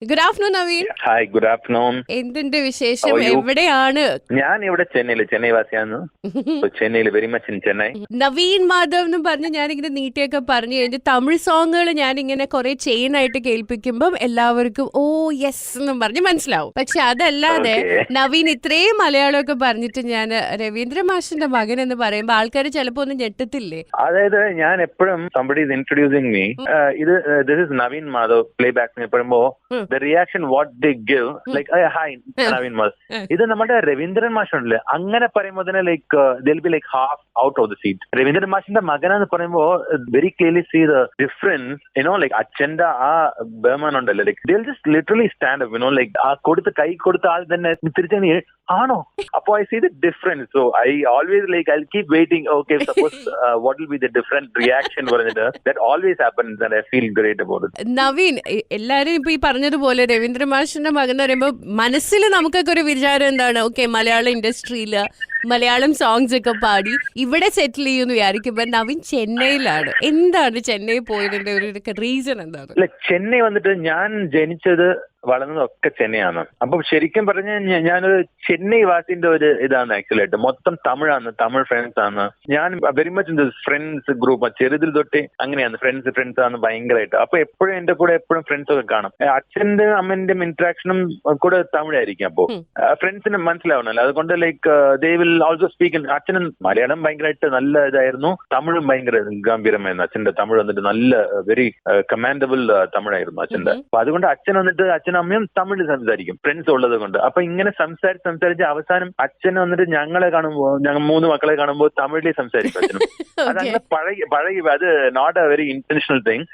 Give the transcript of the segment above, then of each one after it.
Good afternoon Naveen. Hi, good afternoon. എന്തുണ്ട് വിശേഷം? എവിടെയാണ്? ഞാൻ ഇവിടെ ചെന്നൈ വാസിയാണ്. ചെന്നൈയിൽ very much in Chennai. Naveen Madhav എന്നും പറഞ്ഞ് ഞാനിങ്ങനെ നീട്ടിയൊക്കെ പറഞ്ഞു കഴിഞ്ഞ് തമിഴ് സോങ്ങുകൾ ഞാനിങ്ങനെ കുറെ ചെയിനായിട്ട് കേൾപ്പിക്കുമ്പോൾ എല്ലാവർക്കും ഓ യെസ് എന്നും പറഞ്ഞ് മനസ്സിലാവും. പക്ഷെ അതല്ലാതെ നവീൻ ഇത്രയും മലയാളമൊക്കെ പറഞ്ഞിട്ട് ഞാൻ രവീന്ദ്ര മാഷിന്റെ മകൻ എന്ന് പറയുമ്പോൾ ആൾക്കാർ ചിലപ്പോ ഒന്ന് ഞെട്ടത്തില്ലേ? അതായത് ഞാൻ എപ്പോഴും somebody is introducing me, this is Naveen Madhav playback എന്ന് പറയുമ്പോ the reaction what they give like hi Naveen Madhav, ഇത് നമ്മുടെ രവീന്ദ്രൻ മാഷുണ്ടല്ലേ, അങ്ങനെ പറയുമ്പോൾ തന്നെ like they'll be like half out of the seat. Raveendran മാഷിന്റെ മകനെന്ന് പറയുമ്പോ very clearly see the difference, like അച്ഛന്റെ ആ ബഹുമാനം ഉണ്ടല്ലോ, like they'll just literally stand up, like ആ കൈ കൊടുത്ത ആൾ തന്നെ തിരിച്ചു ആണോ, അപ്പൊ I see the difference. So I always I'll keep waiting, okay, suppose what will be the different reaction പറഞ്ഞിട്ട് that always happens and I feel great about it. Naveen, എല്ലാരും ഇപ്പൊ ഈ പറഞ്ഞതുപോലെ രവീന്ദ്ര മാഷിന്റെ മകൻ എന്ന് പറയുമ്പോൾ മനസ്സിൽ നമുക്കൊക്കെ ഒരു വിചാരം എന്താണ്, ഓക്കെ മലയാള ഇൻഡസ്ട്രിയില് മലയാളം സോങ്സ് ഒക്കെ പാടി ഇവിടെ സെറ്റിൽ ചെയ്യുമെന്ന് വിചാരിക്കുമ്പോ നവീൻ ചെന്നൈയിലാണ്. എന്താണ് ചെന്നൈ പോയതിന്റെ ഒരു റീസൺ എന്താണ്? ചെന്നൈ വന്നിട്ട് ഞാൻ ജനിച്ചത് വളർന്നതൊക്കെ ചെന്നൈയാണ്. അപ്പൊ ശരിക്കും പറഞ്ഞ ഞാനൊരു ചെന്നൈ വാസിന്റെ ഒരു ഇതാണ് ആക്ച്വലി ആയിട്ട്. മൊത്തം തമിഴ് ഫ്രണ്ട്സ് ആണ്. ഞാൻ വെരി മച്ച് ഫ്രണ്ട്സ് ഗ്രൂപ്പ് ചെറുതിൽ തൊട്ട് അങ്ങനെയാണ്, ഫ്രണ്ട്സ് ആണ് ഭയങ്കരമായിട്ട്. അപ്പൊ എപ്പോഴും എന്റെ കൂടെ എപ്പോഴും ഫ്രണ്ട്സ് ഒക്കെ കാണും. അച്ഛന്റെ അമ്മന്റെയും ഇന്ററാക്ഷനും കൂടെ തമിഴായിരിക്കും. അപ്പോ ഫ്രണ്ട്സിന് മനസ്സിലാവണല്ലോ, അതുകൊണ്ട് ദേ വിൽ ഓൾസോ സ്പീക്ക്. അച്ഛനും മലയാളം ഭയങ്കരമായിട്ട് നല്ല ഇതായിരുന്നു, തമിഴും ഭയങ്കര ഗംഭീരമായിരുന്നു. അച്ഛന്റെ തമിഴ് വന്നിട്ട് നല്ല വെരി കമാൻഡബിൾ തമിഴായിരുന്നു അച്ഛന്റെ. അപ്പൊ അതുകൊണ്ട് അച്ഛൻ വന്നിട്ട് അച്ഛനും അമ്മയും തമിഴ് സംസാരിക്കും, ഫ്രണ്ട്സ് ഉള്ളത് കൊണ്ട്. അപ്പൊ ഇങ്ങനെ സംസാരിച്ച് അവസാനം അച്ഛൻ വന്നിട്ട് ഞങ്ങളെ കാണുമ്പോ, ഞങ്ങൾ 3 മക്കളെ കാണുമ്പോൾ തമിഴിൽ സംസാരിക്കും അച്ഛനും. അതങ്ങനെ പഴകി അത് not a very intentional thing.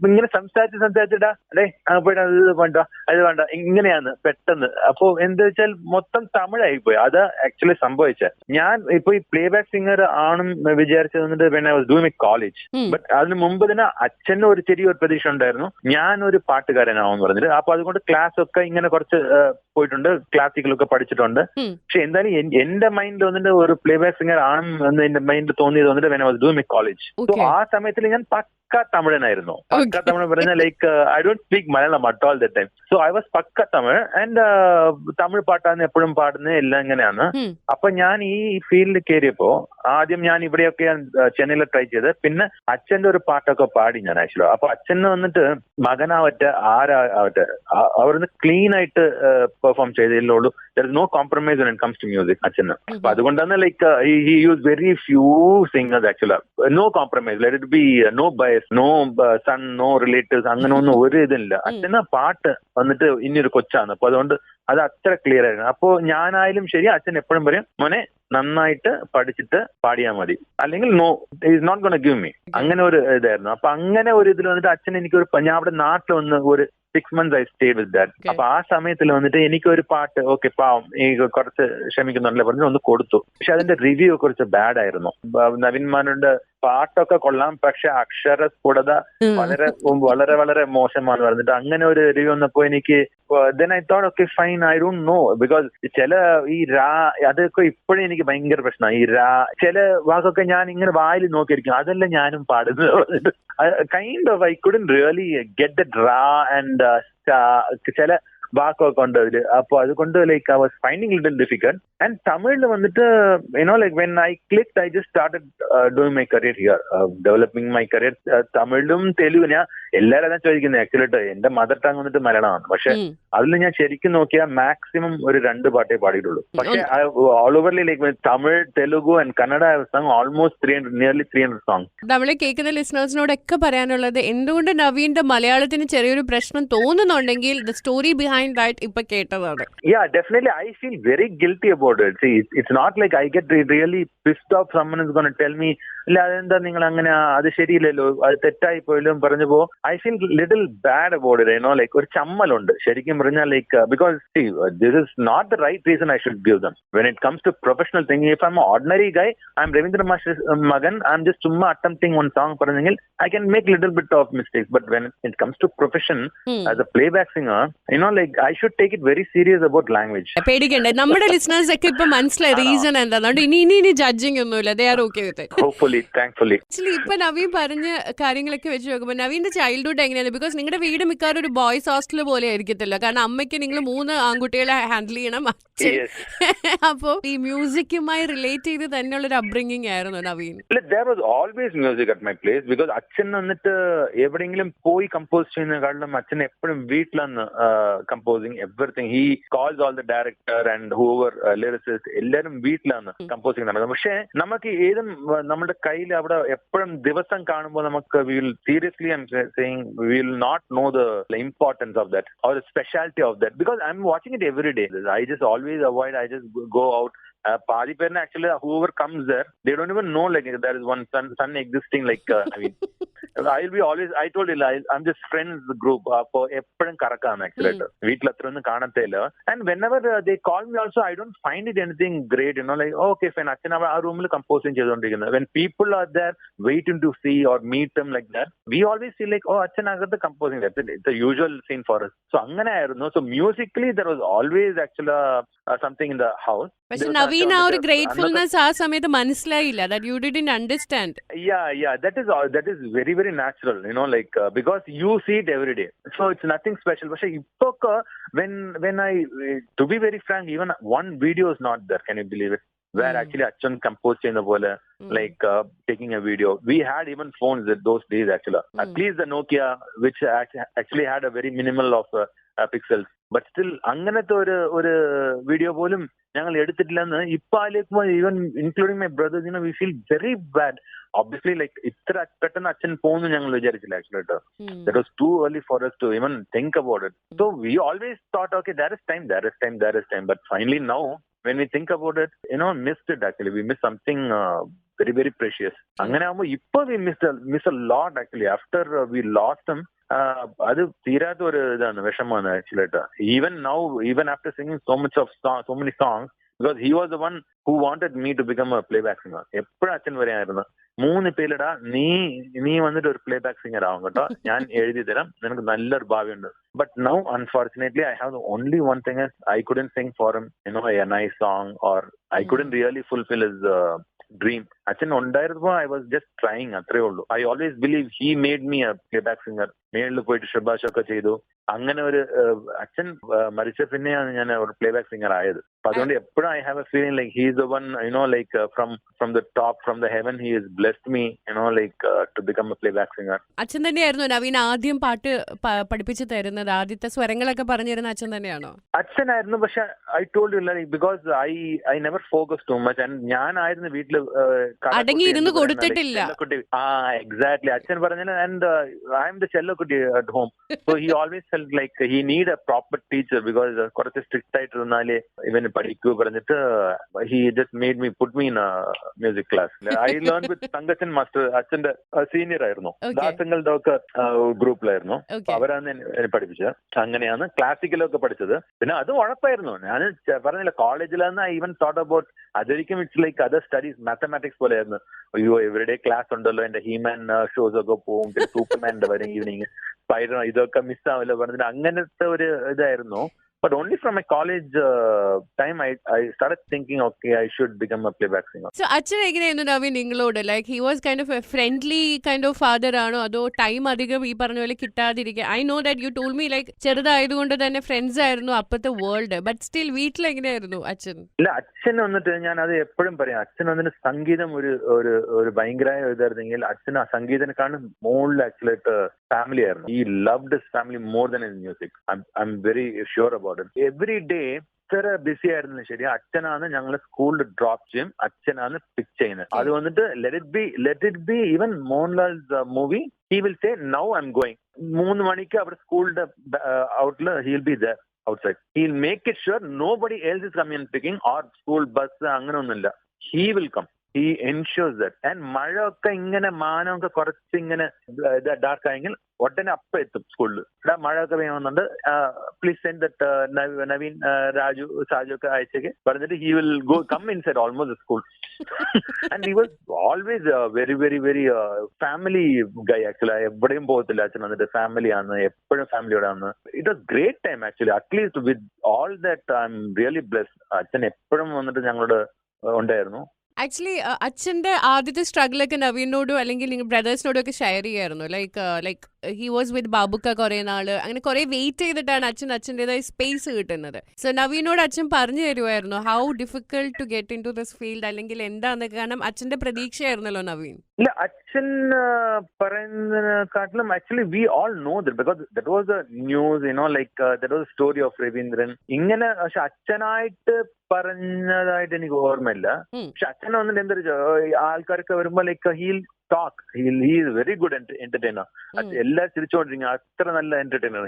ഇങ്ങനെ സംസാരിച്ചിട്ടാ അല്ലെ പോയിട്ട് അത് വേണ്ട ഇങ്ങനെയാണ് പെട്ടെന്ന്. അപ്പൊ എന്താ വെച്ചാൽ മൊത്തം തമിഴായിപ്പോയി. അത് ആക്ച്വലി സംഭവിച്ചത്. ഞാൻ ഇപ്പൊ ഈ പ്ലേ ബാക്ക് സിംഗർ ആണെന്ന് വിചാരിച്ചത് വന്നിട്ട് when I was doing my college. But അതിന് മുമ്പ് തന്നെ അച്ഛന് ഒരു ചെറിയൊരു പ്രതീക്ഷ ഉണ്ടായിരുന്നു, ഞാനൊരു പാട്ടുകാരനാവെന്ന് പറഞ്ഞിട്ട്. അപ്പൊ അതുകൊണ്ട് ക്ലാസ് ഒക്കെ ഇങ്ങനെ കുറച്ച് പോയിട്ടുണ്ട്, ക്ലാസിക്കലൊക്കെ പഠിച്ചിട്ടുണ്ട്. പക്ഷെ എന്തായാലും എന്റെ മൈൻഡിൽ വന്നിട്ട് ഒരു പ്ലേ ബാക്ക് സിംഗർ ആണെന്ന് എന്റെ മൈൻഡിൽ തോന്നിയത് വന്നിട്ട് when I was doing my college. So ആ സമയത്തിൽ ഞാൻ പക്ക തമിഴനായിരുന്നു. പക്ക തമിഴ് പറഞ്ഞാൽ I don't speak Malayalam at all that time. So I was പക്ക തമിഴ് ആൻഡ് തമിഴ് പാട്ടാണ് എപ്പോഴും പാടുന്നത്, എല്ലാം ഇങ്ങനെയാണ്. അപ്പൊ ഞാൻ ഈ ഫീൽഡിൽ കയറിയപ്പോ ആദ്യം ഞാൻ ഇവിടെയൊക്കെ ചെന്നൈയിൽ ട്രൈ ചെയ്ത്, പിന്നെ അച്ഛന്റെ ഒരു പാട്ടൊക്കെ പാടി ഞാൻ ആക്ച്വലി. അപ്പൊ അച്ഛന് വന്നിട്ട് മകനാവട്ടെ ആരാവട്ടെ അവരൊന്ന് ക്ലീൻ ആയിട്ട് perform ചെയ്തതിലുള്ളൂ. there is no compromise when it comes to music അച്ഛന്. അപ്പൊ അതുകൊണ്ടാണ് he used very few singers actually. No compromise, let it be no bias, no son, no relatives, അങ്ങനെ ഒന്നും ഒരു ഇതില്ല. അച്ഛന് പാട്ട് വന്നിട്ട് ഇനിയൊരു കൊച്ചാണ്. അപ്പൊ അതുകൊണ്ട് അത് അത്ര ക്ലിയർ ആയിരുന്നു. അപ്പോ ഞാനായാലും ശരി, അച്ഛൻ എപ്പോഴും പറയും മോനെ നന്നായിട്ട് പഠിച്ചിട്ട് പാടിയാൽ മതി, അല്ലെങ്കിൽ no is not gonna give me. അങ്ങനെ ഒരു ഇതായിരുന്നു. അപ്പൊ അങ്ങനെ ഒരു ഇതിൽ വന്നിട്ട് അച്ഛൻ എനിക്കൊരു, ഞാൻ അവിടെ നാട്ടിൽ വന്ന് ഒരു 6 months I stayed with that. അപ്പൊ ആ സമയത്തിൽ വന്നിട്ട് എനിക്കൊരു പാട്ട് ഓക്കെ പാവം ഈ കുറച്ച് ക്ഷമിക്കുന്നുണ്ടല്ലേ പറഞ്ഞു ഒന്ന് കൊടുത്തു. പക്ഷെ അതിന്റെ റിവ്യൂ കുറച്ച് ബാഡ് ആയിരുന്നു. നവീൻ മാനുടെ പാട്ടൊക്കെ കൊള്ളാം, പക്ഷെ അക്ഷരസ്ഫുടത വളരെ വളരെ വളരെ മോശമാണ് പറഞ്ഞിട്ട് അങ്ങനെ ഒരു റിവ്യൂ വന്നപ്പോ എനിക്ക് then I thought okay fine, I don't know, because ചില ഈ രാ അതൊക്കെ ഇപ്പോഴും എനിക്ക് ഭയങ്കര പ്രശ്നമാണ്. ഈ രാ ചില വാക്കൊക്കെ ഞാൻ ഇങ്ങനെ വായിൽ നോക്കിയിരിക്കും, അതല്ല ഞാനും പാടുന്നത്. Kind of I couldn't really get that raw and ചില വാക്കൊക്കെ ഉണ്ട് അതില്. അപ്പൊ അതുകൊണ്ട് I was finding it a little difficult. And തമിഴിൽ വന്നിട്ട് when I clicked, I just started doing my career here, developing my career. തമിഴിലും തെലുഗു ഞാൻ എല്ലാവരും അതാ ചോദിക്കുന്നത് ആക്ച്വലി. എന്റെ മദർ ടങ് വന്നിട്ട് മലയാളമാണ്. പക്ഷെ അതിൽ ഞാൻ ശരിക്കും നോക്കിയാൽ മാക്സിമം ഒരു 2 പാട്ടേ പാടിയിട്ടുള്ളൂ. പക്ഷെ all overly Tamil, Telugu and Kannada almost nearly 300 songs. നമ്മളെ കേൾക്കുന്ന ലിസണേഴ്സിനോടൊക്കെ പറയാനുള്ളത്, എന്തുകൊണ്ട് നവീന്റെ മലയാളത്തിന് ചെറിയൊരു പ്രശ്നം തോന്നുന്നുണ്ടെങ്കിൽ ദ സ്റ്റോറി ബിഹൈൻഡ് ദാറ്റ് ഇപ്പൊ കേട്ടതാണ്. Yeah, definitely I feel very guilty about it. See, it's not like I get really pissed off someone is going to tell me ഇല്ല അതെന്താ നിങ്ങൾ അങ്ങനെ, അത് ശരിയില്ലല്ലോ, അത് തെറ്റായി പോയല്ലോ പറഞ്ഞപ്പോ I feel little bad about it. ഒരു ചമ്മലുണ്ട് ശരിക്കും പറഞ്ഞാൽ. Because see, this is not the right reason I should give them. When it comes to professional thing, if I'm an ordinary guy, I'm Ravindra Mahar's magan, I'm just chumma attempting one song പറഞ്ഞെങ്കിൽ I can make little bit of mistakes. But when it comes to profession as a playback singer, I should take it very serious about language. പേടിക്കണ്ടേ, നമ്മുടെ listeners ഒക്കെ ഇപ്പൊ മനസ്സിലായി reason എന്താ. ഇനി judging ഒന്നുമില്ല, they are okay with it. Hopefully thankfully. Actually ഇപ്പൊ നവീൻ പറഞ്ഞ കാര്യങ്ങളൊക്കെ വെച്ച് നോക്കുമ്പോൾ നവീന്റെ ചൈൽഡ്ഹുഡ് എങ്ങനെയാണ്? ബിക്കോസ് നിങ്ങളുടെ വീട് മിക്കവാറും ഒരു ബോയ്സ് ഹോസ്റ്റൽ പോലെ ആയിരിക്കത്തില്ല. കാരണം അമ്മയ്ക്ക് നിങ്ങൾ 3 ആൺകുട്ടികളെ ഹാൻഡിൽ ചെയ്യണം, അച്ഛൻ. അപ്പൊ ഈ മ്യൂസിക്കുമായി റിലേറ്റ് ചെയ്ത് തന്നെയുള്ള ഒരു അപ്ബ്രിംഗിങ് ആയിരുന്നു Naveen. There was always music at my place because അച്ഛൻ വന്നിട്ട് എവിടെയെങ്കിലും പോയി കമ്പോസ് ചെയ്യുന്നതിനെക്കാളും അച്ഛൻ എപ്പോഴും വീട്ടിലാണ് composing everything. He calls all the director and Hoover lyricist എല്ലാവരും വീട്ടിലാണ് കമ്പോസിങ് നടക്കുന്നത്. പക്ഷെ നമുക്ക് ഏതും നമ്മുടെ കയ്യിൽ അവിടെ എപ്പോഴും ദിവസം കാണുമ്പോൾ നമുക്ക് seriously I'm saying we will not know the importance of that or the specialty of that because I'm watching it every day. I just always avoid, I just go out. Padi parna actually whoever comes there, they don't even know like there is one son existing like I mean I'll be always, I told you I'm just friends group appo eppozhum karakana actually veetil athronnu kaanathilla and whenever they call me also I don't find it anything great, you know, like okay fine achana aa room il composing cheyondirikkunnu. When people are there waiting to see or meet them like that, we always feel like oh achana agathe composing, that's it. It's a usual scene for us. So angane aayirunnu. So musically there was always actually something in the house. പക്ഷെ നവീൻ ആ ഒരു gratefulness ആ സമയത്ത് മനസ്സിലായില്ല, that you didn't understand. Yeah, that is very very natural, you know, like because you see it every day, so it's nothing special. But ipokka when I to be very frank, even one video is not there, can you believe it, where actually Achan composed cheyna pole like taking a video. We had even phones at those days actually, at least the Nokia, which actually had a very minimal of pixels, but still anganathe oru video polum ഞങ്ങൾ എടുത്തിട്ടില്ലെന്ന് ഇപ്പൊ ആലോചിക്കുമ്പോൾ even including my brothers, you know, we feel very bad. Obviously like ഇത്ര പെട്ടെന്ന് അച്ഛൻ പോകുന്നു ഞങ്ങൾ വിചാരിച്ചില്ല ആക്ച്വലി കേട്ടോ. That was too early for us to even think about it. So we always thought okay, there is time, but finally now when we think about it, you know, missed it actually. We missed something very very precious. അങ്ങനെ ആകുമ്പോൾ ഇപ്പൊ we miss a lot actually after we lost him. അത് തീരാത്ത ഒരു ഇതാണ്, വിഷമമാണ് actually കേട്ടോ. Even now, even after singing so many songs, because he was the one who wanted me to become a playback singer. എപ്പോഴും അച്ഛൻ പറയായിരുന്നു 3 പേരിടാ, നീ വന്നിട്ട് ഒരു പ്ലേബാക്ക് സിംഗർ ആവും കേട്ടോ, ഞാൻ എഴുതി തരാം, നിനക്ക് നല്ലൊരു ഭാവിയുണ്ട്. But now unfortunately I have the only one thing is I couldn't sing for him, you know, a nice song, or I couldn't really fulfill his dream. അച്ഛൻ ഉണ്ടായിരുന്നപ്പോൾ I was just trying, അത്രേ ഉള്ളൂ. I always believe he made me a playback singer. മേളിൽ പോയിട്ട് ശുഭാഷൊക്കെ ചെയ്തു. അങ്ങനെ ഒരു അച്ഛൻ മരിച്ച പിന്നെയാണ് ഞാൻ ഒരു പ്ലേബാക്ക് സിംഗർ ആയത്. അപ്പൊ അതുകൊണ്ട് എപ്പോഴും I have a feeling like he is the one, you know, like from the top, from the heaven, he has blessed me, you know, like to become a playback singer. അച്ഛൻ തന്നെയായിരുന്നു നവീൻ ആദ്യം പാട്ട് പഠിപ്പിച്ചു തരുന്നത്? ആദ്യത്തെ സ്വരങ്ങളൊക്കെ പറഞ്ഞിരുന്ന അച്ഛൻ തന്നെയാണോ? അച്ഛനായിരുന്നു. പക്ഷെ I told you like because I never focused too much, and ഞാനായിരുന്നു വീട്ടില് അടങ്ങിയിരുന്നു കൊടുത്തിട്ടില്ല. Exactly. അച്ഛൻ പറഞ്ഞ and I am the Chellakutty at home, so he always felt like he need a proper teacher because കുറച്ച് സ്ട്രിക്റ്റ് ആയിട്ട് ഇരുന്നാലേ ഇവന് പഠിക്കൂ പറഞ്ഞിട്ട് he just made me put me in a music class. I learned with Thankachan master, അച്ഛന്റെ senior ആയിരുന്നു, ദാസങ്ങളുടെ ഒക്കെ ഗ്രൂപ്പിലായിരുന്നു. അവരാണ് എന്നെ പഠിപ്പിച്ചത്. അങ്ങനെയാണ് ക്ലാസിക്കലൊക്കെ പഠിച്ചത്. പിന്നെ അത് ഉഴപ്പായിരുന്നു. ഞാൻ പറഞ്ഞില്ല, കോളേജിലാണ് I even thought about അതൊരിക്കും it's like other studies, mathematics പോലെ ആയിരുന്നു. അയ്യോ എവരിഡേ ക്ലാസ് ഉണ്ടല്ലോ, എന്റെ ഹീമാൻ ഷോസ് ഒക്കെ പോവും, പിന്നെ സൂപ്പർമാൻ്റെ വരും ഈവനിങ്, സ്പൈഡർ, ഇതൊക്കെ മിസ്സാവല്ലോ പറഞ്ഞിട്ട് അങ്ങനത്തെ ഒരു ഇതായിരുന്നു. But only from my college time, I started thinking, okay, I should become a playback singer. So, അച്ഛൻ എങ്ങനെയായിരുന്നു നവീൻ നിങ്ങളോട്? Like he was kind of a friendly kind of father ആണോ, അതോ ടൈം അധികം ഈ പറഞ്ഞ പോലെ കിട്ടാതിരിക്കുക? I know that you told me like ചെറുതായതുകൊണ്ട് തന്നെ ഫ്രണ്ട്സ് ആയിരുന്നു അപ്പത്തെ വേൾഡ്, ബട്ട് സ്റ്റിൽ വീട്ടിൽ എങ്ങനെയായിരുന്നു അച്ഛൻ? ഇല്ല, അച്ഛൻ വന്നിട്ട് ഞാൻ അത് എപ്പോഴും പറയാം, അച്ഛൻ വന്നിട്ട് സംഗീതം ഒരു ഭയങ്കരമായ ഇതായിരുന്നെങ്കിൽ അച്ഛൻ ആ സംഗീതത്തെക്കാളും മോളിൽ ആക്ച്വലി ഫാമിലി ആയിരുന്നു. He loved his family more than his music. I'm very sure about it. Every day എത്ര ബിസി ആയിരുന്നു ശരി, അച്ഛനാണ് ഞങ്ങളെ സ്കൂളിൽ ഡ്രോപ്പ് ചെയ്യും, അച്ഛനാണ് പിക്ക് ചെയ്യുന്നത്. അത് വന്നിട്ട് let it be even Mohanlal's movie, he will say now I'm going. 3 മണിക്ക് അവിടെ സ്കൂളിന്റെ ഔട്ടില് he will be there outside. He'll make it sure nobody else is coming and picking, or school bus അങ്ങനെ ഒന്നുമില്ല. He will come. He ensures that. And മഴ ഒക്കെ ഇങ്ങനെ മാനമൊക്കെ കുറച്ച് ഇങ്ങനെ ഡാർക്ക് ആയെങ്കിൽ ഉടനെ അപ്പം എത്തും സ്കൂളിൽ. ഇവിടെ മഴ ഒക്കെ പെയ്യുന്നുണ്ട്, please send that Naveen, Raju, Saju ഒക്കെ അയച്ചേക്ക് പറഞ്ഞിട്ട് he will go come inside almost the school. And he was always very very very family guy actually. എവിടെയും പോകത്തില്ല അച്ഛൻ വന്നിട്ട്, ഫാമിലി ആണ് എപ്പോഴും, ഫാമിലിയോടെ ആണ്. It was great time actually. At least with all that I'm really blessed. അച്ഛൻ എപ്പോഴും വന്നിട്ട് ഞങ്ങളോട് ഉണ്ടായിരുന്നു. ആക്ച്വലി അച്ഛന്റെ ആദ്യത്തെ സ്ട്രഗിൾ ഒക്കെ നവീനോടും അല്ലെങ്കിൽ നിങ്ങൾ ബ്രദേഴ്സിനോടും ഒക്കെ ഷെയർ ചെയ്യായിരുന്നു. Like he was with Babukka കുറെ നാള്, അങ്ങനെ കുറെ വെയിറ്റ് ചെയ്തിട്ടാണ് അച്ഛൻ്റെതായ സ്പേസ് കിട്ടുന്നത്. സോ നവീനോട് അച്ഛൻ പറഞ്ഞു തരുമായിരുന്നു how difficult to get into this field, അല്ലെങ്കിൽ എന്താന്നൊക്കെ. കാരണം അച്ഛന്റെ പ്രതീക്ഷയായിരുന്നല്ലോ നവീൻ. ഇല്ല, അച്ഛൻ പറയുന്നതിനെക്കാട്ടിലും actually we all know that because that was a news, like that was story of Raveendran. ഇങ്ങനെ പക്ഷെ അച്ഛനായിട്ട് പറഞ്ഞതായിട്ട് എനിക്ക് ഓർമ്മയില്ല. പക്ഷെ അച്ഛൻ വന്നിട്ട് എന്തൊരു ആൾക്കാരൊക്കെ വരുമ്പോ like he'll talk, he is very good entertainer. എല്ലാരും ചിരിച്ചോണ്ടിരിക്കുക, അത്ര നല്ല എന്റർടൈനർ.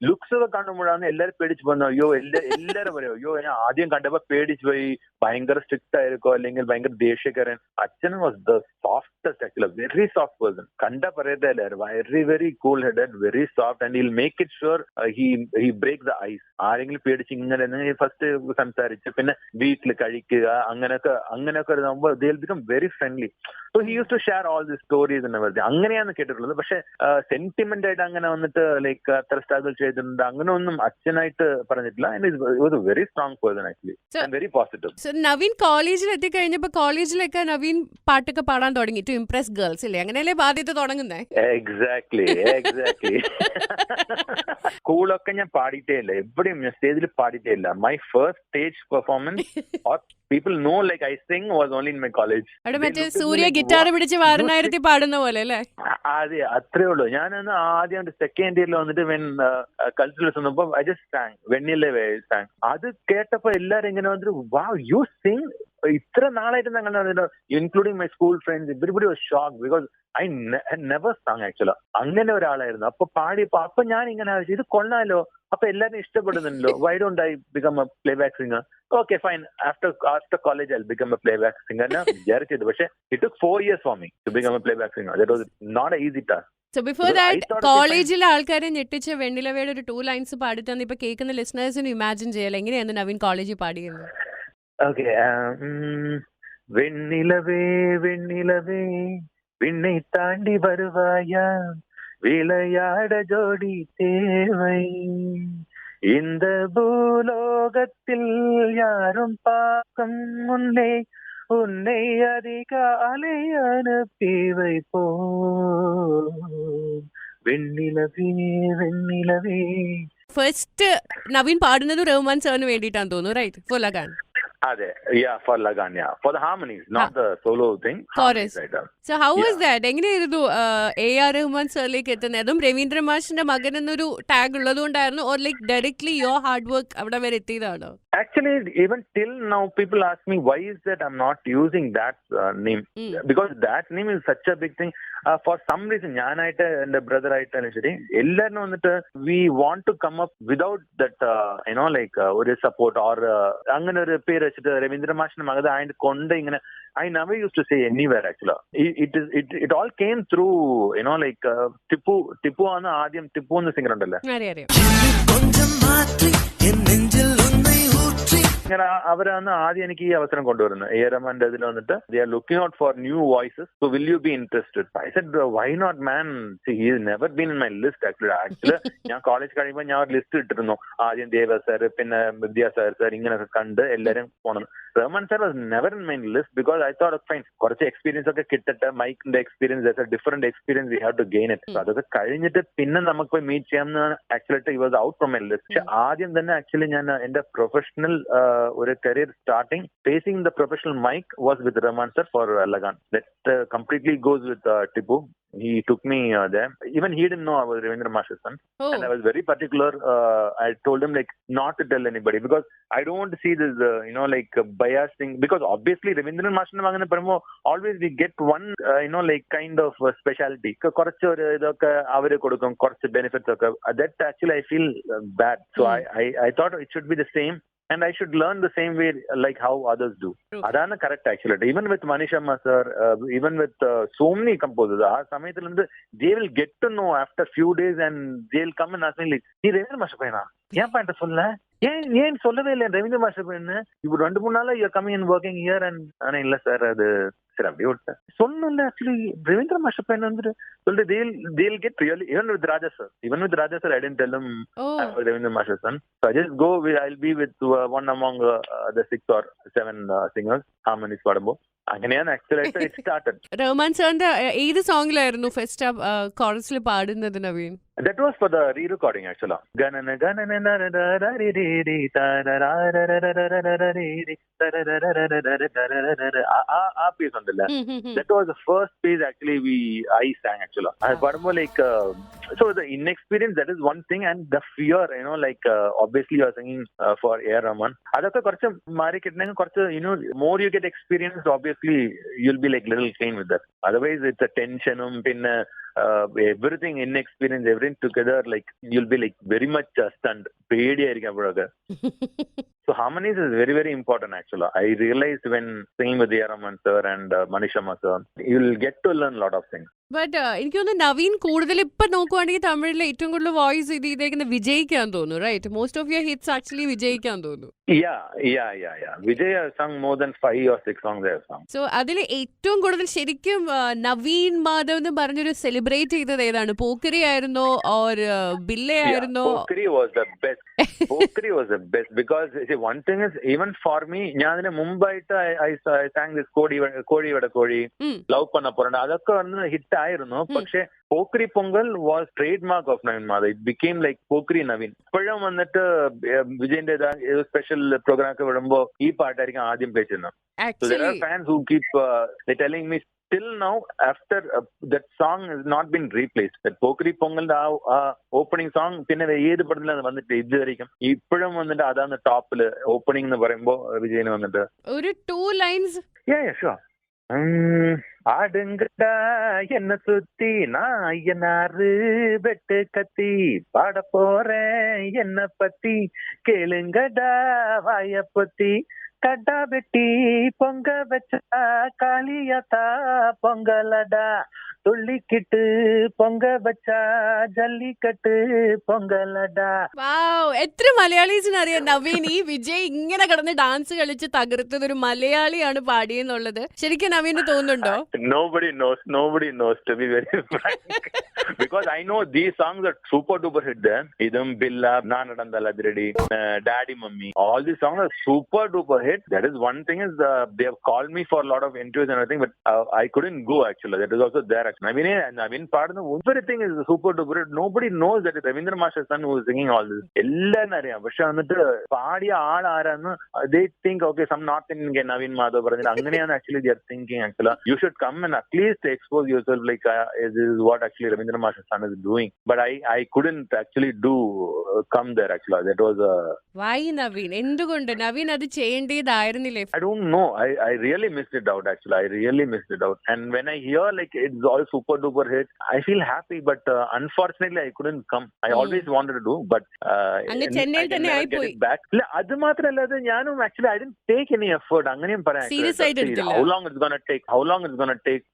ലുക്സ് ഒക്കെ കാണുമ്പോഴാണ് എല്ലാരും പേടിച്ചു പോകുന്നത്. അയ്യോ എല്ലാരും പറയും അയ്യോ ഞാൻ ആദ്യം കണ്ടപ്പോ പേടിച്ചു പോയി, ഭയങ്കര സ്ട്രിക്റ്റ് ആയിരിക്കോ അല്ലെങ്കിൽ ഭയങ്കര ദേഷ്യക്കാരൻ. അച്ഛൻ was the softest actually, very soft person. കണ്ട പറയട്ടെ എല്ലാവരും very very cool headed, very soft, and he'll make it sure he break the ice. ആരെങ്കിലും പേടിച്ച് ഇങ്ങനെ ഫസ്റ്റ് സംസാരിച്ച് പിന്നെ വീട്ടിൽ കഴിക്കുക അങ്ങനെയൊക്കെ ആകുമ്പോൾ they will become very friendly. So he use to share all the stories എന്ന് പറഞ്ഞത് അങ്ങനെയാണ് കേട്ടിട്ടുള്ളത്. പക്ഷെ സെന്റിമെന്റ് ആയിട്ട് അങ്ങനെ വന്നിട്ട് ലൈക്ക് അത്ര സ്ട്രഗിൾ ചെയ്തിട്ടുണ്ട് അങ്ങനെ ഒന്നും അച്ഛനായിട്ട് പറഞ്ഞിട്ടില്ല. And very strong person actually, very positive. So Naveen കോളേജിൽ എത്തിക്കഴിഞ്ഞപ്പോ കോളേജിലൊക്കെ നവീൻ പാട്ടൊക്കെ പാടാൻ തുടങ്ങി ടു ഇംപ്രസ് ഗേൾസ് ഇല്ലേ? അങ്ങനെയല്ലേ ബാധ്യത തുടങ്ങുന്നേ? എക്സാക്ട്ലി. സ്കൂളൊക്കെ ഞാൻ പാടിയിട്ടേ ഇല്ല, എവിടെയും ഞാൻ സ്റ്റേജിൽ പാടിയിട്ടേ ഇല്ല. My first stage performance or people know like I sing was only in my college. അവിടെ മറ്റേ സൂര്യ ഗിറ്റാർ പിടിച്ച് വാരണായിരത്തി പാടുന്ന പോലെ അല്ലേ? അതെ, അത്രേ ഉള്ളൂ. ഞാനന്ന് ആദ്യം സെക്കൻഡ് ഇയറിൽ വന്നിട്ട് കൾച്ചറൽസ് വന്നപ്പോ I just sang വെണ്ണിലവേ sang. അത് കേട്ടപ്പോ എല്ലാരും ഇങ്ങനെ വന്നിട്ട് wow you sing, ഇത്ര നാളായിട്ട് ഞങ്ങൾ including my school friends everybody was shocked because I had never sung actually. അങ്ങനെ ഒരാളായിരുന്നു. അപ്പൊ പാടിയപ്പോ അപ്പൊ ഞാൻ ഇങ്ങനെ ഇത് കൊള്ളാലോ, അപ്പൊ എല്ലാരും ഇഷ്ടപ്പെടുന്നുണ്ടല്ലോ, why don't I become a playback singer? Okay fine, after college I'll become a playback singer എന്നാ വിചാരിച്ചത്. പക്ഷെ it took 4 years for me to become a playback singer. That was not an easy task. So before that കോളേജിലെ ആൾക്കാരെ ഞെട്ടിച്ച് വെണ്ണിലവയുടെ ഒരു 2 lines പാടി തന്നെ ഇപ്പൊ കേൾക്കുന്ന ലിസണേഴ്സിന് ഇമാജിൻ ചെയ്യാലോ എങ്ങനെയാണ് നവീൻ കോളേജിൽ പാടിയത്? ഓക്കെ, വെണ്ണിലവേ വെണ്ണിലവേ വിണ്ണை தாண்டி வருவாயா விளையாட ஜோடி தேவை இந்த பூலோகத்தில் யாரும் பார்க்கும் முன்னே உன்னை அதிகாலை அனுப்பி வைப்போம் വെണ്ണിലവേ വെണ്ണിലവേ. ഫസ്റ്റ് നവീൻ പാടുന്നത് റഹ്മാൻ സാറിന് വേണ്ടിയിട്ടാണ് തോന്നുന്നു, റൈറ്റ്? ഫോർ ലഗാൻ. അതെ, for Lagan, for the harmonies, not the solo thing. Chorus. So how was that? എങ്ങനെയായിരുന്നു AR റഹ്മാൻ സാറിലേക്ക് എത്തുന്നത്? അതും രവീന്ദ്ര മാഷിന്റെ മകൻ എന്നൊരു ടാഗ് ഉള്ളത് കൊണ്ടായിരുന്നു, or like directly your hard work അവിടെ വരെ എത്തിയതാണോ? Actually, even till now, people ask me why is that I'm not using that name, because that name is such a big thing. For some reason, ഞാനായിട്ട് എന്റെ brother ആയിട്ടാണ് ശരി, എല്ലാരും വന്നിട്ട് we want to come up without that like ഒരു support or അങ്ങനെ ഒരു പേര് വെച്ചിട്ട് രവീന്ദ്ര മാഷിന്റെ മകൻ ആയിട്ട് കൊണ്ട് ഇങ്ങനെ I never used to say anywhere actually. It all came through like Tipu ആണ് ആദ്യം. ടിപ്പു എന്ന സിംഗർ ഉണ്ടല്ലോ, ഇങ്ങനെ അവരാണ് ആദ്യം എനിക്ക് ഈ അവസരം കൊണ്ടുവരുന്നത്. എ റഹ്മാന്റെ ഇതിൽ വന്നിട്ട് they are looking out for new voices, so will you be interested? I said why not man, see he has never been in my list actually. ഞാൻ കോളേജ് കഴിയുമ്പോൾ ഞാൻ ഒരു ലിസ്റ്റ് ഇട്ടിരുന്നു, ആദ്യം ദേവ സാർ പിന്നെ വിദ്യാ സാർ ഇങ്ങനെയൊക്കെ കണ്ട് എല്ലാരും പോണം. Rahman sir was never in my list because I thought fine കുറച്ച് എക്സ്പീരിയൻസ് ഒക്കെ കിട്ടട്ടെ, മൈക്കിന്റെ experience different experience we have to gain it. അതൊക്കെ കഴിഞ്ഞിട്ട് പിന്നെ നമുക്ക് പോയി മീറ്റ് ചെയ്യാമെന്ന് actually he was out from my list. പക്ഷെ ആദ്യം തന്നെ ആക്ച്വലി ഞാൻ എന്റെ പ്രൊഫഷണൽ ഒരു career starting facing the professional mic was with Rahman sir for Lagaan. That completely goes with Tipu. He took me there. Even he didn't know I was Ravindra Mash's son. And I was very particular. I told him like not to tell anybody because I don't want to see this, like bias thing. Because obviously Ravindra Mash always we get one, like kind of specialty. Korchu idokke avare kodukkum, korchu benefits okke. That actually I feel bad. So I thought it should be the same. And I should learn the same way like how others do. Adana correct actually. Even with Manish Amma sir, even with so many composers, they will get to know after few days and they'll come and ask me like, "Hey, Ravindra Mash paina, yen paanta solla? Yen sollave illa Ravindra Mash paina? You 2-3 naala you're coming and working here and illa sir adu சரி அப்படியே விட்டேன். சொன்னல actually Ravindra மாஷ பையன் வந்துட்டு சொல்லிட்டு they'll get really even with Raja sir I didn't tell them Oh. I was Ravindra Mahar's son. So I just go I'll be with one among the 6 or 7 singers harmonies പാടുമ്പോൾ അങ്ങനെയാണ് ആക്ച്വലായിട്ട് it started. Rahman സാറിന്റെ ഏത് സോങ്ങിലായിരുന്നു first കോറസിൽ പാടുന്നത് Naveen? That was for the re-recording actually. Ganana ganana narararariri tararararariri ആ piece ഉണ്ടല്ലേ, that was the first piece actually I sang actually. I padumbol like so the inexperience, that is one thing, and the fear, like obviously you are singing for A.R. Rahman. അതൊക്കെ കുറച്ച് മാറി കിട്ടണമെങ്കിൽ കുറച്ച് more you get experience, obviously you'll be like little clean with that. Otherwise it's a tensionum പിന്നെ everything inexperience, everything together, like you'll be like very much stunned. പേടിയായിരിക്കും അപ്പോഴൊക്കെ. So harmonies is very very important actually. I realized when singing with A.R. Rahman sir and Manisha sir, you'll get to learn a lot of things. But എനിക്ക് തോന്നുന്നു നവീൻ കൂടുതൽ ഇപ്പൊ നോക്കുവാണെങ്കിൽ തമിഴിലെ ഏറ്റവും കൂടുതൽ voice ചെയ്തേക്കുന്ന വിജയിക്കാൻ തോന്നുന്നു, right? Most of your hits actually വിജയിക്കാൻ തോന്നുന്നു. Yeah. Vijay has sung more than 5 or 6 songs they have sung. So അതിൽ ഏറ്റവും കൂടുതൽ ശരിക്കും നവീൻ മാധവ് എന്ന് പറഞ്ഞൊരു സെലിബ്രേറ്റ് ചെയ്തത് ഏതാണ്? പോക്കരി ആയിരുന്നോ ഓർ ബില്ലെ ആയിരുന്നോ? Pokri was the best because see, one thing is, even for me, ഞാൻ അതിന് മുമ്പായിട്ട് I sang this കോഴി ലവ് പണ്ണ പോറണ്ട, അതൊക്കെ വന്ന് ഹിറ്റ് ആയിരുന്നു. പക്ഷെ Pokkiri Pongal was trade mark of Naveen Madhav. It became like Pokkiri Naveen. ഇപ്പോഴും വന്നിട്ട് വിജയന്റെ സ്പെഷ്യൽ പ്രോഗ്രാം ഒക്കെ വിടുമ്പോ ഈ പാട്ടായിരിക്കും ആദ്യം പ്ലേ ചെയ്യുന്നത്. So there are fans who keep telling me till now after that song has not been replaced. That Pokri Pongal opening song പിന്നെ ഏത് പടത്തിലാണ് വന്നിട്ട് ഇതുവരെയും ഇപ്പോഴും വന്നിട്ട് അതാണ് ടോപ്പില് ഓപ്പണിംഗ് എന്ന് പറയുമ്പോ വിജയന് വന്നിട്ട് ഒരു 2 lines. Yeah, sure. ஆடுங்கடா என்ன சுத்தி நான் என்னாரு வெட்டு கத்தி பாட போறேன் என்ன பத்தி கேளுங்கடா வாய பொத்தி கடா வெட்டி பொங்க வச்சா காளியத்தா பொங்கலடா തുള്ളിക്കിട്ട് പൊങ്ക വച്ചാ ജല്ലിക്കട്ട് പൊങ്കലടാ. വാവ്, എത്ര മലയാളീസിന് അറിയാം നവീൻ ഈ വിജയ് ഇങ്ങനെ കിടന്ന് ഡാൻസ് കളിച്ച് തകർത്തത് ഒരു മലയാളിയാണ് പാടിയെന്നുള്ളത് ശരിക്കും നവീന് തോന്നുന്നുണ്ടോ? Nobody knows to be very frank. Because I know these songs are super duper hit there. Idum Billa, Nanadandala Diredi, Daddy Mummy, all these songs are super duper hit. That is one thing is they have called me for a lot of interviews and everything, but I couldn't go actually. That is also there. Naveen pardon, everything is super duper. Nobody knows that it's Ravindra Mahar's son who is singing all this. എല്ലാരും അറിയാം, പക്ഷെ എന്നിട്ട് പാടിയ ആൾ ആരാന്ന് they think okay some North Indian Naveen Madhav പറഞ്ഞിട്ട് അങ്ങനെയാണ് actually they are thinking actually. You should come and at least expose yourself like this is what actually Ravindra Mahar's son is doing. But I couldn't actually come there actually. That was why Naveen? എന്തുകൊണ്ട് നവീൻ അത് ചെയ്യേണ്ടതായിരുന്നില്ലേ? I don't know. I really missed it out actually. I really missed it out. And when I hear like it's all super duper hit, I feel happy, but unfortunately I couldn't come. I always wanted to do, but അങ്ങ് ചെന്നൈയിൽ തന്നെ ആയി പോയി. അത് മാത്രമല്ല ഞാനും actually I didn't take any effort. അങ്ങനെയും പറയാം. സീരിയസ് ആയിട്ട് എടുത്തില്ല. How long it's gonna take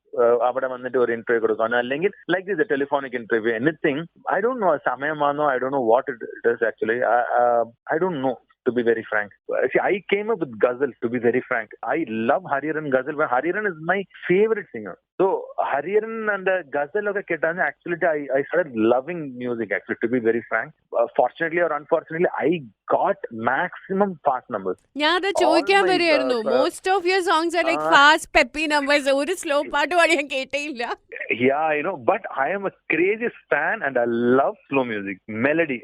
അവിടെ വന്നിട്ട് ഒരു ഇന്റർവ്യൂ കൊടുക്കാനോ അല്ലെങ്കിൽ like this telephonic interview anything I don't know സമയമാണോ I don't know what it is actually I don't know to be very frank. See, I came up with ghazal, to be very frank. I love Hariharan ghazal, but Hariharan is my favorite singer. So Hariharan and ghazal ഒക്കെ കേട്ടാണ് actually I started loving music actually, to be very frank. Fortunately or unfortunately I got maximum fast numbers. ഞാൻ അത് ചോദിക്കാൻ വരികയായിരുന്നു. Most of your songs are like fast peppy numbers. ഒരു slow പാട്ട് പാടി ഞാൻ കേട്ടേയില്ല. Yeah, but I am a crazy fan and I love slow music. Melody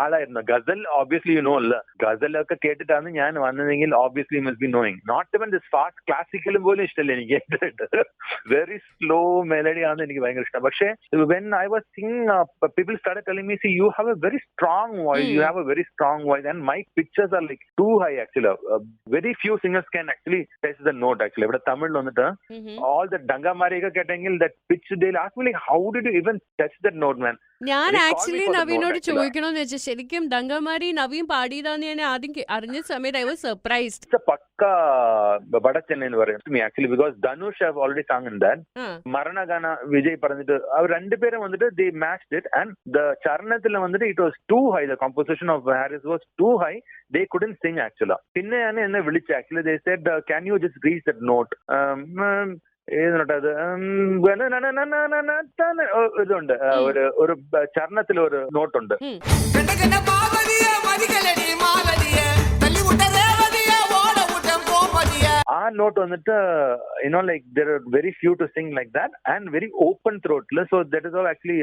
ആളായിരുന്നു. Ghazal obviously you know ghazal ഒക്കെ കേട്ടിട്ടാണ് ഞാൻ വന്നതെങ്കിൽ obviously you must be knowing. Not even this fast classical പോലും ഇഷ്ടമല്ല എനിക്ക് കേട്ടിട്ട്. Very slow melody ആണ് എനിക്ക് ഭയങ്കര ഇഷ്ടം. പക്ഷേ when I was singing people started telling me, see you have a very strong voice, you have a very strong voice and my pitches are like too high actually. Very few singers can actually touch the note actually. ഇവിടെ തമിഴിൽ വന്നിട്ട് all the ഡംഗമാരി ഒക്കെ കേട്ടെങ്കിൽ that pitch they'll ask me like how did you even touch that note man. ഞാൻ actually നവീനോട് ചോദിക്കണമെന്ന് വെച്ചാൽ ശരിക്കും ഡംഗമാരി നവീൻ പാടിയതാന്ന് ഞാൻ ആദ്യം അറിഞ്ഞ സമയത്ത് I was surprised. It's a pucca Pakka Vada Chennai എന്ന് പറയും me actually because Dhanush have already sung in that. Maranagana Vijay പറഞ്ഞിട്ട് അവർ രണ്ടുപേരും വന്നിട്ട് they matched it and the ചരണത്തിൽ വന്നിട്ട് it was too high. The composition of Harris was too high. They couldn't sing actually. പിന്നെയാണ് എന്നെ വിളിച്ച് actually they said can you just reach that note. ഏത് ഇതുണ്ട് ഒരു ചരണത്തിൽ ഒരു നോട്ടുണ്ട്. ആ നോട്ട് വന്നിട്ട് like there are very few to sing like that and very open throat. So that is how actually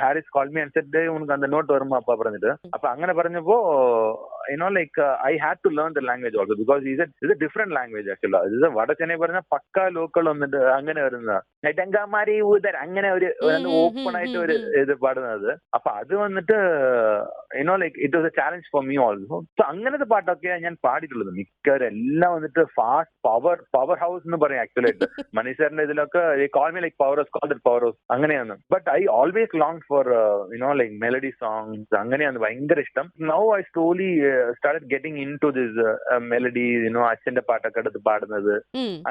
Harris called me and said உனக்கு அந்த note வருமா அப்பா പറഞ്ഞിട്ട്. അപ്പൊ അങ്ങനെ പറഞ്ഞപ്പോ like I had to learn the language also because it's a different language actually. ഇത് വട ചെന്നൈ പറഞ്ഞ പക്ക ലോക്കൽ വന്നിട്ട് അങ്ങനെ വരുന്നതാ. നെറ്റങ്കാമാരി ഊതർ അങ്ങനെ ഒരു ഓപ്പൺ ആയിട്ട് ഒരു ഇത് പാടുന്നത്. അപ്പൊ അത് വന്നിട്ട് like it was a challenge for me also. So അങ്ങനത്തെ പാട്ടൊക്കെ ഞാൻ പാടിയിട്ടുള്ളത്. മിക്കവരെല്ലാം വന്നിട്ട് ഫാസ്റ്റ് പവർ ഹൗസ് എന്ന് പറയും ആക്ച്വലി ആയിട്ട്. മനീഷറിന്റെ ഇതിലൊക്കെ call me like power house, call it power house അങ്ങനെയാണ്. But I always longed for like melody songs. അങ്ങനെയാണ് ഭയങ്കര ഇഷ്ടം. Now I slowly started getting into this melody, അച്ഛന്റെ പാട്ടൊക്കെ എടുത്ത് പാടുന്നത്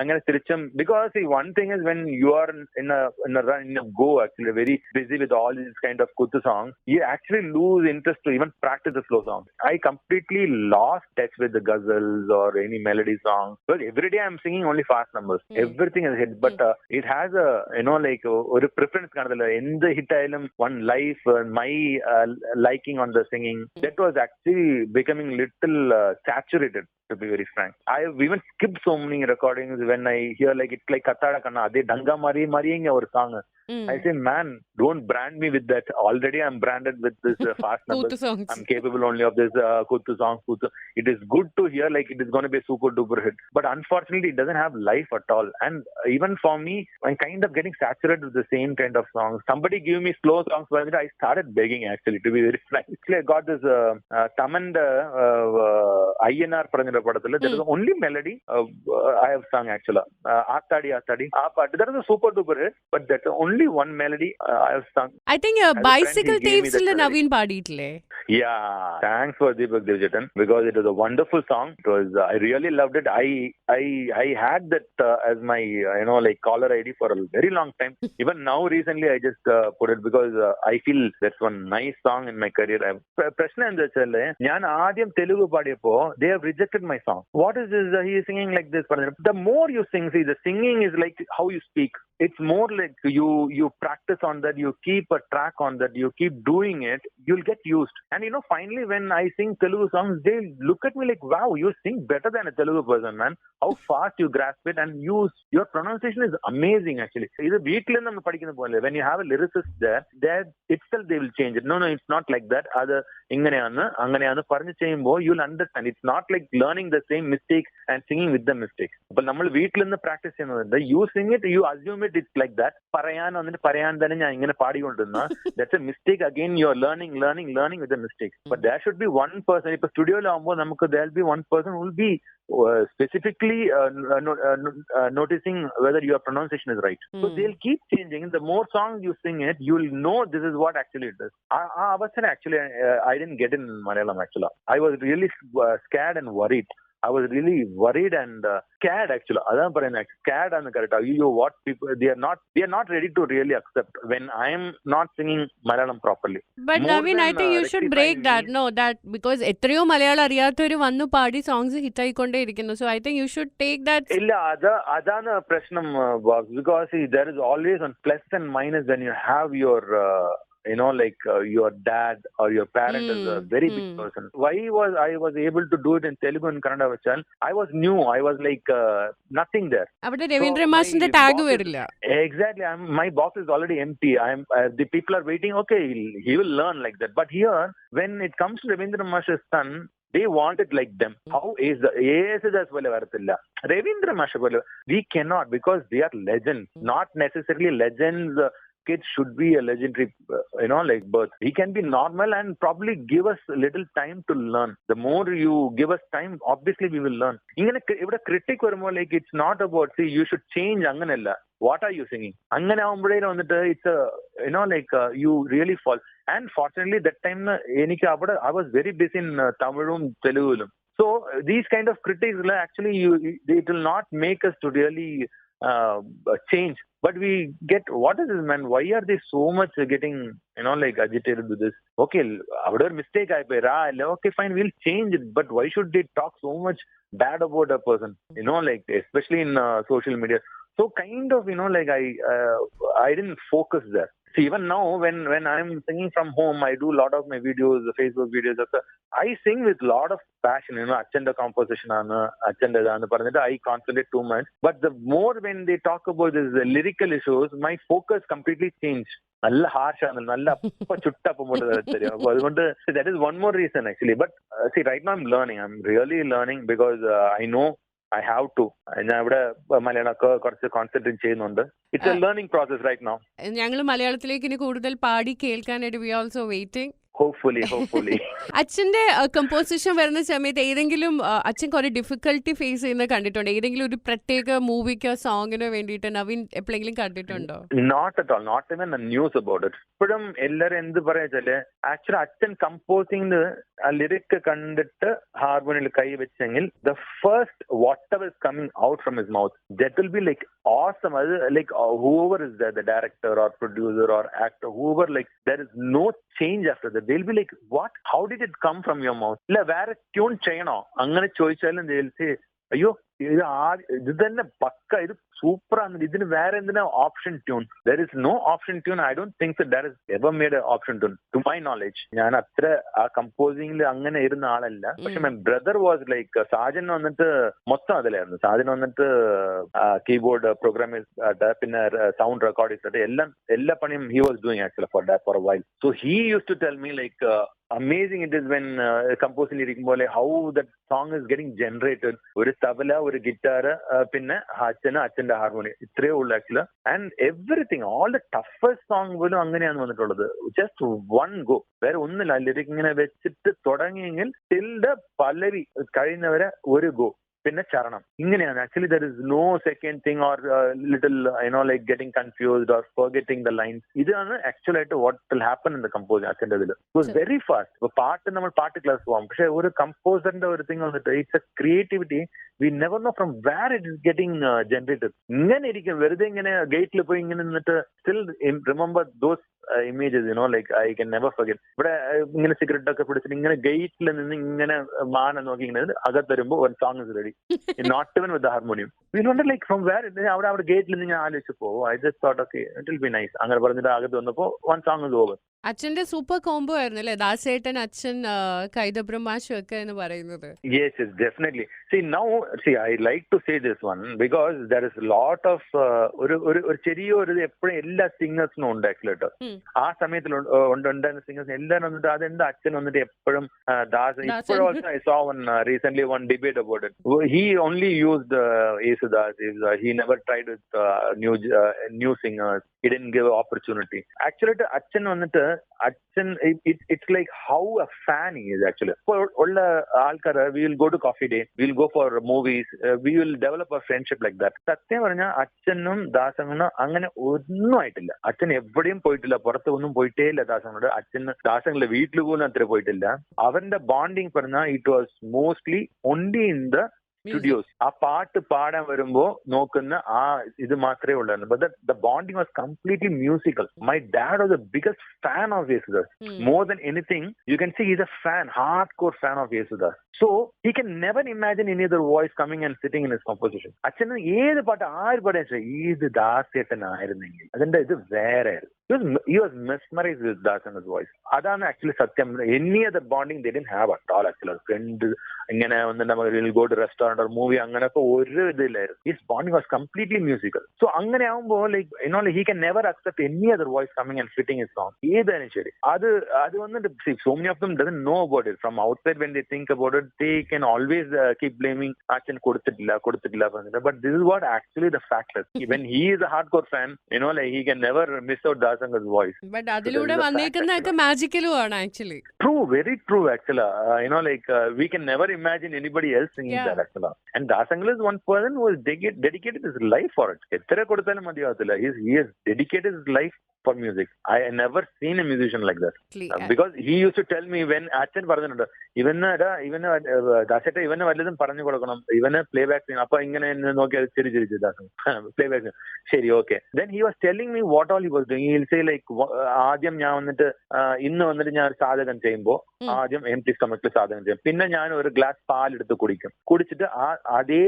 അങ്ങനെ തിരിച്ചും. Because see, one thing is when you are in a go actually very busy with all these kind of kuttu songs, you actually lose interest to even practice the slow songs. I completely lost touch with the ghazals or any melody song. Because every day I'm singing only fast numbers. Everything is hit, but it has a like ഒരു preference കാണത്തില്ല. എന്ത് hit ആയാലും one life, my liking on the singing, that was actually becoming little saturated, to be very frank. I have even skipped so many recordings when I hear like it's like Katada Kanna ade danga mariyenge or song. I say, man, don't brand me with that. Already I'm branded with this fast numbers. I'm capable only of this kuttu songs. It is good to hear like it is going to be a super duper hit, but unfortunately it doesn't have life at all. And even for me, I'm kind of getting saturated with the same kind of songs. Somebody give me slow songs, but I started begging actually, to be very frank. I got this Tamand INR പറഞ്ഞ പടത്തിൽ there is only melody I have sung actually. Aatadi that is a super duper hit, but that's only one melody I have sung. I think Bicycle Thieves le Naveen paaditle. Yeah, thanks for Deepak Devjatan because it was a wonderful song. It was I really loved it. I had that as my like caller ID for a very long time. Even now recently I just put it because I feel that's one nice song in my career. പ്രശ്നം എന്താ വെച്ചാല് ഞാൻ ആദ്യം Telugu പാടിയപ്പോ they have rejected my song. What is this? He is singing like this. The more you sing, see, the singing is like how you speak. It's more like you practice on that, you keep a track on that, you keep doing it, you'll get used. And finally when I sing Telugu songs, they look at me like, wow, you sing better than a Telugu person, man. How fast you grasp it and your pronunciation is amazing actually. Either weekly നമ്മൾ പഠിക്കുന്ന പോലെ when you have a lyricist there itself they will change it. No, it's not like that. അത് അങ്ങനെയാണ് പറഞ്ഞു ചെയ്യുമ്പോൾ you'll understand. It's not like learning the same mistakes and singing with the mistakes. അപ്പോൾ നമ്മൾ വീട്ടിൽ നിന്ന് പ്രാക്ടീസ് ചെയ്യുന്നത് you sing it, you assume it's like that. പറയാൻ തന്നെ ഞാൻ ഇങ്ങനെ പാടിക്കൊണ്ടിരുന്ന that's a mistake. Again you are learning with the mistakes. But there should be one person. ഇപ്പൊ സ്റ്റുഡിയോയിലാവുമ്പോൾ നമുക്ക് there will be one person who will be specifically noticing whether your pronunciation is right. So they'll keep changing. The more songs you sing it, you'll know this is what actually it is. Actually I didn't get in Malayalam actually. I was really scared and worried. I was really worried and scared actually. Adhan parayna scared and correct. What people they are not ready to really accept when I am not singing Malayalam properly. But Naveen, I think you should break that. No, that because എത്രയോ മലയാളം അറിയാത്തവര് വന്നു പാടി songs hit ആയിക്കൊണ്ടേ ഇരിക്കുന്നു. So I think you should take that. ഇല്ല, അതാണ് പ്രശ്നം because see, there is always a plus and minus when you have your like your dad or your parent is a very big person. Why I was able to do it in Telugu and Kannada vachal, I was new. I was like nothing there. avade Ravindra Master's tag varilla. Exactly. My box is already empty. The people are waiting. Okay, he will learn like that. But here, when it comes to Ravindra Master's son, they want it like them. How is the AS as well varthilla. Ravindra Master we cannot because they are legends. Not necessarily legends. Kids should be a legendary, like birth. He can be normal and probably give us a little time to learn. The more you give us time, obviously we will learn. If critic varumo like it's not about see you should change anganella. What are you singing? Angane avumbode it's a like you really fall. And fortunately that time I was very busy in Tamilum, Telugulum. So these kind of critics actually it will not make us to really change. But we get, what is this, man? Why are they so much getting, like agitated with this? Okay, our mistake I pay. Okay, fine, we'll change it. But why should they talk so much bad about a person? Like especially in social media. So kind of, like I didn't focus there. See, even now when I'm singing from home, I do a lot of my videos, Facebook videos. I sing with a lot of passion. Achanda composition achanda parnittu I concentrate too much. But the more when they talk about this lyrical issues, my focus completely changed. നല്ല harsh ആണ്, നല്ല അപ്പ ചുട്ടപ്പം പോലെ തരും. അപ്പൊ അതുകൊണ്ട് that is one more reason actually. But see, right now I'm really learning because I know I have to. ഞാൻ ഇവിടെ മലയാളമൊക്കെ കുറച്ച് കോൺസെൻട്രേറ്റ് ചെയ്യുന്നുണ്ട്. It's a learning process right now. ഞങ്ങൾ മലയാളത്തിലേക്ക് ഇനി കൂടുതൽ പാടി കേൾക്കാനായിട്ട് വി ഓൾസോ വെയിറ്റിംഗ്. ഹോപ്പ്ഫുള്ളി അച്ഛന്റെ കമ്പോസിഷൻ വരുന്ന സമയത്ത് ഏതെങ്കിലും അച്ഛൻ കുറെ ഡിഫിക്കൽട്ടി ഫേസ് ചെയ്യുന്ന കണ്ടിട്ടുണ്ടോ? ഏതെങ്കിലും ഒരു പ്രത്യേക മൂവിക്കോ സോങ്ങിനോ വേണ്ടിയിട്ട് നവീൻ എപ്പോഴെങ്കിലും കണ്ടിട്ടുണ്ടോ? Not at all, not even news about it. ഇപ്പോഴും എല്ലാരും എന്ത് പറയാച്ചാല് ആക്ച്വലി അച്ഛൻ കമ്പോസിംഗ് ആ ലിറിക് കണ്ടിട്ട് ഹാർമോണിയിൽ കൈ വെച്ചെങ്കിൽ the first whatever is coming out from his mouth that will be like awesome. Like whoever is there, the director or producer or actor, whoever, like there is no change after that. They'll be like, what? How did it come from your mouth? ഇല്ല വേറെ tune ചെയ്യണോ അങ്ങനെ ചോദിച്ചാലും they'll say, അയ്യോ ഇത് തന്നെ പക്ക, ഇത് സൂപ്പറാണ്, ഇതിന് വേറെ എന്തിനാ option tune? There is no option tune. I don't think there is ever made option tune to my knowledge. ഞാൻ അത്ര ആ കമ്പോസിംഗിൽ അങ്ങനെ ഇരുന്ന ആളല്ല. പക്ഷെ my brother was like, Sajan വന്നിട്ട് മൊത്തം അതിലായിരുന്നു. സാജൻ വന്നിട്ട് കീബോർഡ് പ്രോഗ്രാമിംഗ് പിന്നെ സൗണ്ട് റെക്കോർഡിംഗ് എല്ലാ പണിയും he was doing actually for a while. So he use to tell me like amazing it is when composing ഇരിക്കുമ്പോൾ how that song is getting generated. ഒരു തബല, ഒരു ഗിറ്റാർ, പിന്നെ അച്ഛന്റെ ഹാർമോണി, ഇത്രയേ ഉള്ളൂ actually. And everything, all the toughest song പോലും അങ്ങനെയാണ് വന്നിട്ടുള്ളത്. ജസ്റ്റ് വൺ ഗോ, വേറെ ഒന്നുമില്ല. ലിറിക് ഇങ്ങനെ വെച്ചിട്ട് തുടങ്ങിയെങ്കിൽ ടിൽ ദ പല്ലവി കഴിയുന്നവരെ ഒരു ഗോ, പിന്നെ ചരണം. ഇങ്ങനെയാണ് actually. There is no second thing or little like getting confused or forgetting the lines. ഇതാണ് ആക്ച്വൽ ആയിട്ട് what will happen in the composing അച്ഛൻ്റെ ഇതിൽ. It was very fast. ഇപ്പൊ നമ്മൾ പാട്ട് ക്ലാസ് പോകാം, പക്ഷെ ഒരു കമ്പോസറിന്റെ ഒരു തിങ് വന്നിട്ട് it's a creativity. We never know from where it is getting generated. ഇങ്ങനെ ഇരിക്കും, വെറുതെ ഇങ്ങനെ ഗേറ്റിൽ പോയി ഇങ്ങനെ നിന്നിട്ട് still remember those images, like I can never forget. ഇവിടെ ഇങ്ങനെ സിഗരറ്റ് ഒക്കെ പിടിച്ചിട്ട് ഇങ്ങനെ ഗേറ്റിൽ നിന്ന് ഇങ്ങനെ മാനം നോക്കി ഇങ്ങനെ അകത്ത് വരുമ്പോൾ ഒരു song is ready, not even with harmonium. We wonder like from where. അവിടെ ഗേറ്റിൽ നിന്ന് ഞാൻ ആലോചിച്ച് പോകും. I just thought okay it will be nice. അങ്ങനെ പറഞ്ഞിട്ട് അകത്ത് വന്നപ്പോൾ വൺ സോങ് ഇസ് ഓവർ. അച്ഛന്റെ സൂപ്പർ കോംബോ ആയിരുന്നു അല്ലേ ദാസേട്ടൻ, അച്ഛൻ, കൈതപ്രം മാഷും ഒക്കെ എന്ന് പറയുന്നത്? Yes, definitely. I like to say this one because there is a lot of ഒരു ചെറിയൊരു എപ്പോഴും എല്ലാ സിംഗേഴ്സിനും ഉണ്ട് ആക്ച്വലി കേട്ടോ. ആ സമയത്തിൽ ഉണ്ടായിരുന്ന സിംഗേഴ്സ് എല്ലാവരും വന്നിട്ട് അതെന്താ അച്ഛൻ വന്നിട്ട് എപ്പോഴും ദാസ്. ഇപ്പോഴും also I saw one recently one debate about it. He only used Yesudas. He never tried with new singers. He didn't give opportunity. Actually, അച്ഛൻ വന്നിട്ട് it's like how a fan he is actually. For ulla aalkar we will go to coffee day, we will go for movies, we will develop a friendship like that. സത്യം പറഞ്ഞാൽ അച്ഛനും ദാസനും അങ്ങനെ ഒന്നും ആയിട്ടില്ല. അച്ഛൻ എവിടെയും പോയിട്ടില്ല, പുറത്ത് ഒന്നും പോയിട്ടേ ഇല്ല ദാസനോട്. ദാസങ്ങളുടെ വീട്ടിൽ പോലും അത്ര പോയിട്ടില്ല. അവന്റെ ബോണ്ടിങ് പറഞ്ഞാൽ it was mostly only in the studios. ആ പാട്ട് പാടാൻ വരുമ്പോ നോക്കുന്ന ആ ഇത് മാത്രമേ ഉള്ളായിരുന്നു. But the bonding was completely musical. My dad was the biggest fan of Yesudas. More than anything you can see is a fan, hardcore fan of Yesudas. So he can never imagine any other voice coming and sitting in his composition. അച്ഛന് ഏത് പാട്ട് ആര് പാടാൻ ഇത് ദാസേട്ടനായിരുന്നെങ്കിൽ അതിന്റെ ഇത് വേറെ ആയിരുന്നു. He was mesmerized with Dasan's voice. അതാണ് ആക്ച്വലി സത്യം. Any other bonding they didn't have at all actually. Friend ഇങ്ങനെ ഒന്ന് go to restaurant or movie അങ്ങനെയൊക്കെ ഒരു ഇതില്ലായിരുന്നു. His bonding was completely musical. So അങ്ങനെ ആവുമ്പോൾ like he can never accept any other voice coming and fitting his song. ഏതായാലും ശരി. അത് വന്നിട്ട് so many of them doesn't know about it. From outside when they think about it, they can always keep blaming അച്ഛൻ കൊടുത്തിട്ടില്ല. But this is what actually the fact is. When he is a hardcore fan, like he can never miss out Dasan's voice. But അതിലൂടെ വന്നേക്കുന്നതൊക്കെ മാജിക്കലും ആണ് actually. True, very true actually. We can never imagine anybody else singing that actually. And Dasangal is one person who has dedicated his life for it. എത്ര കൊടുത്താലും മതിയാവത്തില്ല. He has dedicated his life for music. I never seen a musician like that. Because he used to tell me when അച്ഛൻ പറഞ്ഞിട്ടുണ്ട് ഇവന് ദാസേട്ട ഇവന് വല്ലതും പറഞ്ഞു കൊടുക്കണം, ഇവന് പ്ലേ ബാക്ക് ചെയ്യണം. അപ്പൊ ഇങ്ങനെ നോക്കി അത് ചിരിച്ചു ദാസൻ പ്ലേ ബാക്ക് ശരി okay. Then he was telling me what all he was doing. He will say like ആദ്യം ഞാൻ വന്നിട്ട് ഇന്ന് വന്നിട്ട് ഞാൻ ഒരു സാധകം ചെയ്യുമ്പോൾ ആദ്യം എംപ്റ്റി സ്റ്റൊമക്കിൽ സാധകം ചെയ്യും. പിന്നെ ഞാൻ ഒരു ഗ്ലാസ് പാലെടുത്ത് കുടിച്ചിട്ട് അതേ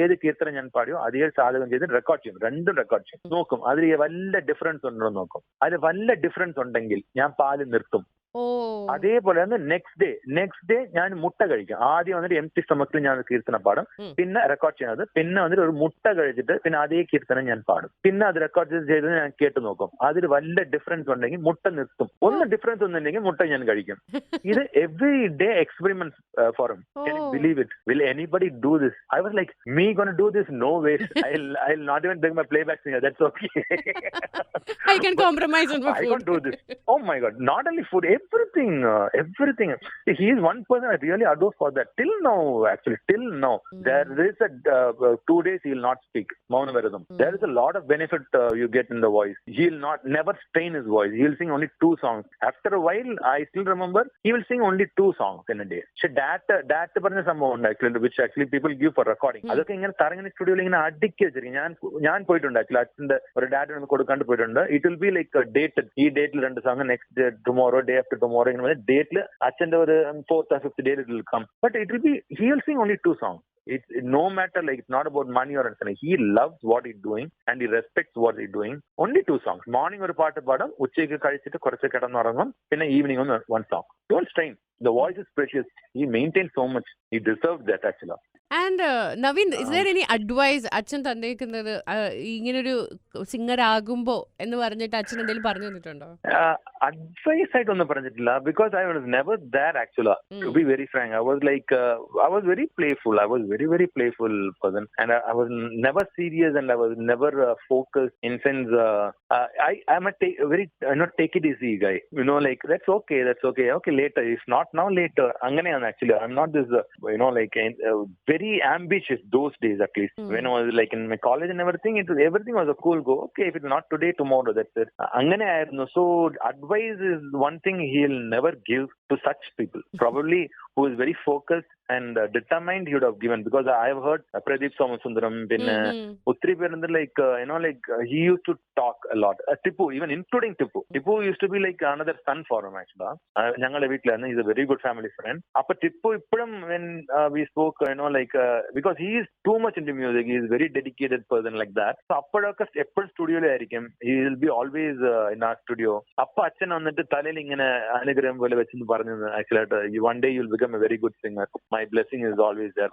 ഏത് കീർത്തനം ഞാൻ പാടിയോ അതേ സാധകം ചെയ്ത് റെക്കോർഡ് ചെയ്യും. രണ്ടും റെക്കോർഡ് ചെയ്യും. നോക്കും അതിൽ വല്ല ഡിഫറൻസ് ഉണ്ടോ നോക്കും. അതിൽ വല്ല ഡിഫറൻസ് ഉണ്ടെങ്കിൽ ഞാൻ പാല് നിർത്തും. അതേപോലെ തന്നെ നെക്സ്റ്റ് ഡേ ഞാൻ മുട്ട കഴിക്കും. ആദ്യം വന്നിട്ട് എംപ്റ്റി സ്റ്റൊമക്കിൽ ഞാൻ കീർത്തനം പാടും, പിന്നെ റെക്കോർഡ് ചെയ്യുന്നത്, പിന്നെ വന്നിട്ട് ഒരു മുട്ട കഴിച്ചിട്ട് പിന്നെ അതേ കീർത്തനം ഞാൻ പാടും. പിന്നെ അത് റെക്കോർഡ് ചെയ്ത് ഞാൻ കേട്ട് നോക്കും. അതിൽ വല്ല ഡിഫറൻസ് ഉണ്ടെങ്കിൽ മുട്ട നിർത്തും. ഒന്ന് ഡിഫറൻസ് ഒന്നുമില്ലെങ്കിൽ മുട്ട ഞാൻ കഴിക്കും. ഇത് every day experiment for him. Can you believe it? Will anybody do this? I was like, me gonna do this? No way. I'll not even bring my playback singer. That's okay. I can compromise on my food. I can't do this. Oh my God! Not only food, everything. He is one person I really adore for that. Till now, there is a 2 days he will not speak. Mauna Varadam. There is a lot of benefit you get in the voice. He will never strain his voice. He will sing only 2 songs. After a while, I still remember he will sing only 2 songs in a day. So that പറഞ്ഞ സംഭവം ഉണ്ട് actually, which actually people give for recording. അതൊക്കെ ഇങ്ങനെ തരങ്ങനെ സ്റ്റുഡിയോയിൽ ഇങ്ങനെ അടുക്കി വെച്ചിരിക്കും. ഞാൻ പോയിട്ടുണ്ട് ആക്ച്വലി. അച്ഛന്റെ ഒരു ഡാറ്റ ഒന്ന് കൊടുക്കാണ്ട് പോയിട്ടുണ്ട്. It will be like dated. ഈ ഡേറ്റിൽ 2 song, next day tomorrow, day after tomorrow, ഇങ്ങനെ ഡേറ്റിൽ അച്ഛന്റെ ഒരു 4th or 5th day it will come. But it will be he will sing only 2 songs. It's no matter, like it's not about money or anything. He loves what he's doing and he respects what he's doing. Only 2 songs. Morning ഒരു പാട്ട് പാടും, ഉച്ചയ്ക്ക് കഴിച്ചിട്ട് കുറച്ച് കിടന്നുറങ്ങും, പിന്നെ evening ഒന്ന് 1 song. Don't strain. The voice is precious. He maintains so much. He deserves that actually. And Naveen, is there any advice അച്ഛൻ തന്നേക്കുന്നത് ഇങ്ങനൊരു സിംഗർ ആകുമ്പോ എന്ന് പറഞ്ഞിട്ട് അച്ഛൻ എന്തെങ്കിലും പറഞ്ഞു തന്നിട്ടുണ്ടോ? അഡ്വൈസ് ആയിട്ടൊന്നും പറഞ്ഞിട്ടില്ല. Because I was never that actually. To be very frank, I was like I was very playful. I was very playful person, and I was never serious, and I was never focused. In sense, I'm a take it easy guy. You know, like that's okay. Okay, later. If not now, later. Anganeyana actually. I'm not this. Like very ambitious those days at least. When I was like in my college and everything, everything was a cool go. Okay, if it's not today, tomorrow. That's it. Angane ayirunnu. So advice is one thing he'll never give to such people. Probably who is very focused and determined, he would have given. Because I have heard Pradeep Somasundaram, പിന്നെ ഒത്തിരി പേരുണ്ട്, like he used to talk a lot. Tipu, even including Tipu used to be like another son for him actually. ഞങ്ങളുടെ വീട്ടിലായിരുന്നു. He's a very good family friend. അപ്പൊ ടിപ്പു ഇപ്പോഴും when we spoke, because he is too much into music, he is very dedicated person like that. So അപ്പോഴൊക്കെ എപ്പോഴും സ്റ്റുഡിയോയിലായിരിക്കും. He will be always in our studio. അപ്പൊ അച്ഛൻ വന്നിട്ട് തലയിൽ ഇങ്ങനെ അനുഗ്രഹം പോലെ വെച്ചെന്ന് പറഞ്ഞു, actually one day you will become a very good singer. My blessing is always there.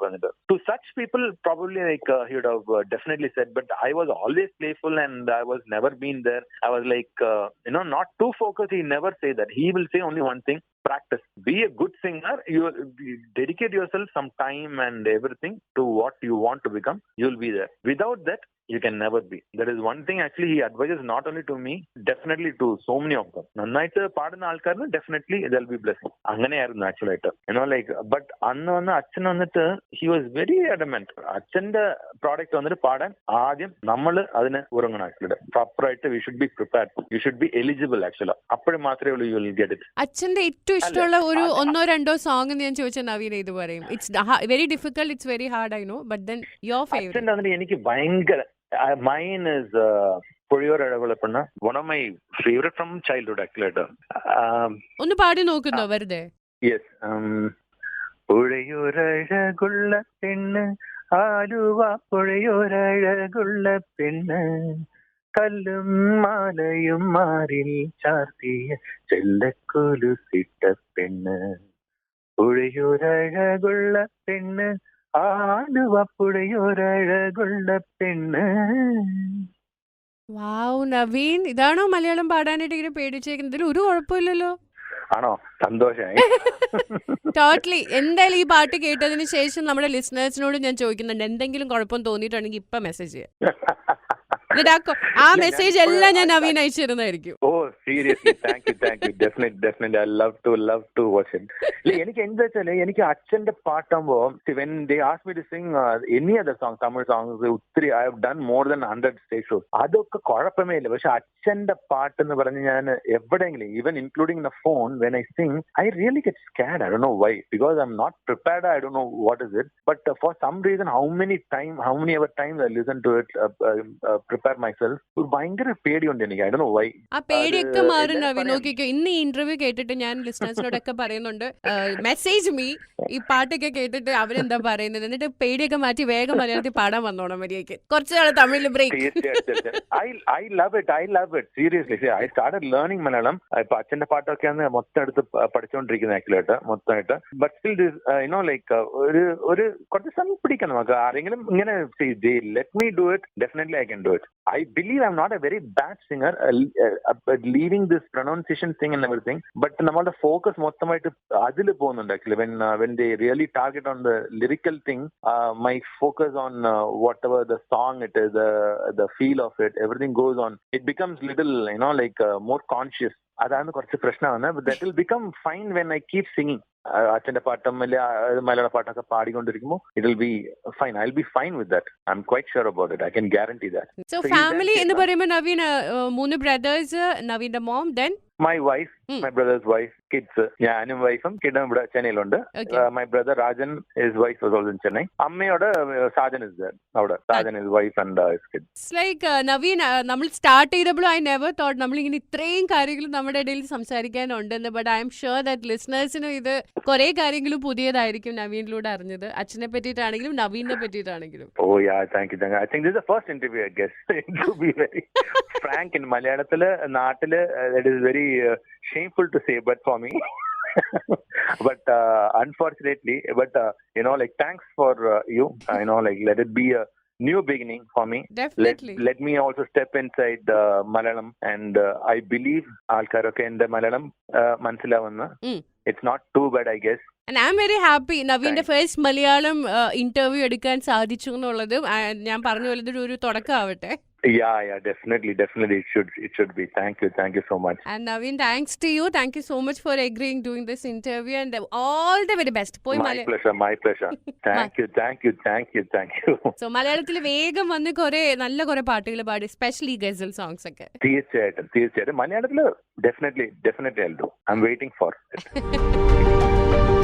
To such people, probably he would have definitely said, but I was always playful and I was never been there. I was like, not too focused. He never say that. He will say only one thing: practice. Be a good singer. You dedicate yourself some time and everything to what you want to become. You'll be there. Without that, you can never be. That is one thing actually he advises not only to me, definitely to so many of them. നന്നായിട്ട് പാടുന്ന ആൾക്കാരിന് definitely there will be blessing. അങ്ങനെയായിരുന്നു actually ആയിട്ട്. But അന്ന് അച്ഛൻ വന്നിട്ട് he was very adamant. അച്ഛന്റെ product വന്നിട്ട് പാടാൻ ആദ്യം നമ്മൾ അതിന് ഒരുങ്ങണം ആക്ച്വലി. പ്രോപ്പർ ആയിട്ട് we should be prepared. You should be eligible actually. അപ്പോഴും മാത്രമേ ഉള്ളൂ you will get it. അച്ഛന്റെ ഏറ്റവും ഇഷ്ടമുള്ള ഒരു 1-2 സോങ് ഞാൻ ചോദിച്ചാൽ നവീൻ ഇത് പറയും. It's very difficult, it's very hard, I know, but then your favorite. അച്ഛൻ്റെ വന്നിട്ട് എനിക്ക് ഭയങ്കര mine is Puriyur Adavalapanna, one of my favorite from childhood actually. ഒന്ന് പാടി നോക്കുന്നോ വെറുതെ? Yes. പുഴയൊരഴകുള്ള പെണ്ണ്, ആലുവ പുഴയൊരഴകുള്ള പെണ്ണ്, കല്ലും മാലയും മാറിൽ ചാർത്തിയ ചെല്ലക്കൊലുസിട്ട പെണ്ണ്, പുഴയൊരഴകുള്ള പെണ്ണ്, ആലുവ പുഴയൊരഴകുള്ള പെണ്ണ്. വാവ് നവീൻ, ഇതാണോ മലയാളം പാടാനായിട്ട് ഇങ്ങനെ പേടിച്ചേക്കുന്നത്? ഇതിൽ ഒരു കുഴപ്പമില്ലല്ലോ. ആണോ? സന്തോഷമായി. ടോട്ടലി. എന്തായാലും ഈ പാട്ട് കേട്ടതിന് ശേഷം നമ്മുടെ ലിസണേഴ്സിനോട് ഞാൻ ചോദിക്കുന്നുണ്ട്, എന്തെങ്കിലും കുഴപ്പം തോന്നിയിട്ടുണ്ടെങ്കിൽ ഇപ്പൊ മെസ്സേജ് ചെയ്യാം. എന്നിട്ട് ആ മെസ്സേജ് എല്ലാം ഞാൻ നവീൻ അയച്ചിരുന്നായിരിക്കും. Oh seriously thank you definitely I love to watch it. എനിക്ക് എന്താ വെച്ചാല് എനിക്ക് അച്ഛന്റെ പാട്ടാകുമ്പോ when they ask me to sing any other song, Tamil songs, ഒത്തിരി I have done more than 100 stage shows. അതൊക്കെ കുഴപ്പമേ ഇല്ല. പക്ഷെ അച്ഛന്റെ പാട്ട് എന്ന് പറഞ്ഞ് ഞാൻ എവിടെയെങ്കിലും even including the phone when I sing I really get scared. I don't know why, because I'm not prepared. I don't know what is it, but for some reason how many ever times I listen to it, prepare myself, ഭയങ്കര പേടിയുണ്ട് എനിക്ക്. I don't know why. ആ പേടിയൊക്കെ മാറും നവീൻ. നോക്കിക്കോ, ഇന്ന് ഈ interview കേട്ടിട്ട് ഞാൻ ലിസണേഴ്സിനോടൊക്കെ പറയുന്നുണ്ട്, മെസ്സേജ് മീ ഈ പാട്ടൊക്കെ കേട്ടിട്ട് അവരെന്താ പറയുന്നത്, എന്നിട്ട് പേടിയൊക്കെ മാറ്റി വേഗം മലയാളത്തിൽ പാടാൻ വന്നോണം മര്യാദയ്ക്ക്. കുറച്ച് നാൾ തമിഴിൽ break. I love it seriously. I started learning Malayalam. ഇപ്പൊ അച്ഛന്റെ പാട്ടൊക്കെയാണ് മൊത്തം എടുത്ത് പഠിച്ചുകൊണ്ടിരിക്കുന്നത് ആക്ച്വലായിട്ട് മൊത്തമായിട്ട്. ബട്ട് സ്റ്റിൽ ലൈക്ക് ഒരു കുറച്ച് സമയം പിടിക്കണം നമുക്ക്. ആരെങ്കിലും ഇങ്ങനെ let me do it, definitely I can do it. I believe I'm not a very bad singer, leaving this pronunciation thing and everything, but നമ്മളുടെ ഫോക്കസ് മൊത്തമായിട്ട് അതിൽ പോകുന്നുണ്ട് actually. when they really target on the lyrical thing, my focus on whatever the song it is, the feel of it, everything goes on, it becomes little like more conscious. അതാണ് കുറച്ച് പ്രശ്നമാണ്. that will become fine when I keep singing. അച്ഛന്റെ പാട്ടും മലയാള പാട്ടൊക്കെ പാടിക്കൊണ്ടിരിക്കുമ്പോൾ it will be fine. I'll be fine with that. I'm quite sure about it. I can guarantee that. So family എന്ന് പറയുമ്പോൾ Naveen 3 brothers, നവീന്റെ mom, then my wife, my brother's wife, kids. ഞാനും വൈഫും കിഡും ഇവിടെ ചെന്നൈയിലുണ്ട്. My brother Rajan, his wife was also in Chennai. അമ്മയോട് Sajan is there അവിടെ. Sajan is wife and his kids. It's like Naveen, നമ്മൾ start ചെയ്തപ്പോഴും I never thought നമ്മളിങ്ങനെ ഇത്രയും കാര്യങ്ങൾ നമ്മുടെ ഇടയിൽ സംസാരിക്കാനുണ്ടെന്ന്. But I am sure that ലിസണേഴ്സിനും ഇത് കുറെ കാര്യങ്ങളും പുതിയതായിരിക്കും നവീനിലൂടെ അറിഞ്ഞത്, അച്ഛനെ പറ്റിയിട്ടാണെങ്കിലും നവീനെ പറ്റിയിട്ടാണെങ്കിലും. Oh yeah, thank you. I think this is the first interview, I guess, to be very frank. In മലയാളത്തില് നാട്ടില് it is very shameful to say, but for me but unfortunately, but like thanks for you, like let it be a new beginning for me. Definitely. Let me also step inside Malayalam, and I believe ആൾക്കാരൊക്കെ എന്റെ മലയാളം മനസ്സിലാവുന്ന. It's not too bad, I guess. And I'm very happy നവീന്റെ first Malayalam interview എടുക്കാൻ സാധിച്ചു എന്നുള്ളത്. ഞാൻ പറഞ്ഞ പോലെ ഒരു തുടക്കമാവട്ടെ. Yeah, definitely. It should be. Thank you so much. And Naveen, thanks to you. Thank you so much for agreeing doing this interview, and all the very best. My pleasure. Thank you. So മലയാളത്തിൽ വേഗം വന്ന് നല്ല കുറെ പാട്ടുകൾ പാടി, especially ഗസൽ songs ഒക്കെ. തീർച്ചയായിട്ടും മലയാളത്തിൽ definitely I'll do. I'm waiting for it.